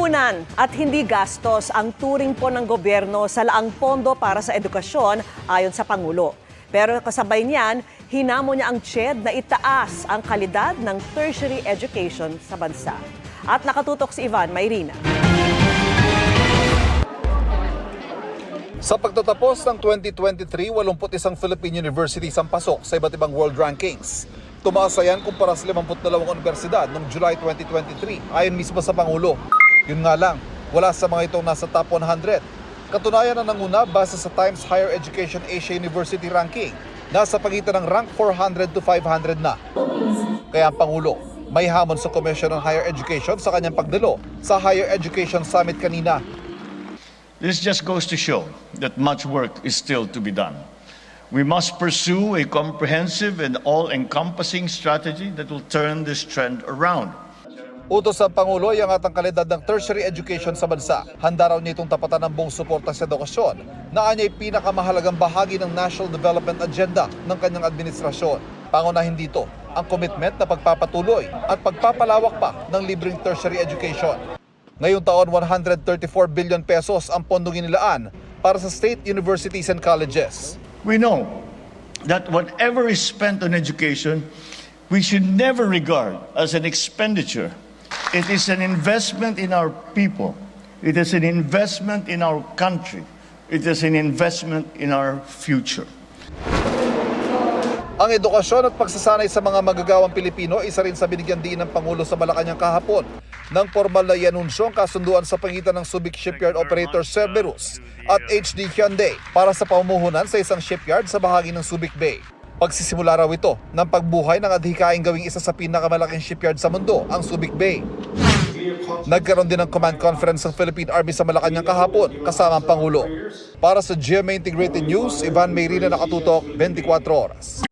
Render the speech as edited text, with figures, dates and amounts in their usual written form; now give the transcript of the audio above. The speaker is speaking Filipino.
Lipunan at hindi gastos ang turing po ng gobyerno sa laang pondo para sa edukasyon ayon sa Pangulo. Pero kasabay niyan, hinamon niya ang CHED na itaas ang kalidad ng tertiary education sa bansa. At nakatutok si Ivan Mayrina. Sa pagtatapos ng 2023, 81 Philippine universities ang pasok sa iba't ibang world rankings. Tumaas yan kumpara sa 52 universidad noong July 2023, ayon mismo sa Pangulo. Yun nga lang, wala sa mga itong nasa top 100. Katunayan na nanguna base sa Times Higher Education Asia University Ranking, nasa pagitan ng rank 400 to 500 na. Kaya ang Pangulo, may hamon sa Commission on Higher Education sa kanyang pagdalo sa Higher Education Summit kanina. This just goes to show that much work is still to be done. We must pursue a comprehensive and all-encompassing strategy that will turn this trend around. Utos ng Pangulo ay ang kalidad ng tertiary education sa bansa. Handa raw niya itong tapatan ng buong suporta sa edukasyon na anya'y pinakamahalagang bahagi ng National Development Agenda ng kanyang administrasyon. Pangunahin dito ang commitment na pagpapatuloy at pagpapalawak pa ng libreng tertiary education. Ngayong taon, 134 billion pesos ang pondong inilaan para sa state universities and colleges. We know that whatever is spent on education, we should never regard as an expenditure. It is an investment in our people. It is an investment in our country. It is an investment in our future. Ang edukasyon at pagsasanay sa mga magagawang Pilipino, isa rin sa binigyan diin ng Pangulo sa Malacanang kahapon nang formal na ianunsyo ang kasunduan sa pagitan ng Subic Shipyard Operator Cerberus at HD Hyundai para sa pamumuhunan sa isang shipyard sa bahagi ng Subic Bay. Pagsisimula raw ito ng pagbuhay ng adhikaing gawing isa sa pinakamalaking shipyard sa mundo, ang Subic Bay. Nagkaroon din ng command conference ng Philippine Army sa Malacanang kahapon kasama ang Pangulo. Para sa GMA Integrated News, Ivan Mayrina, nakatutok, 24 oras.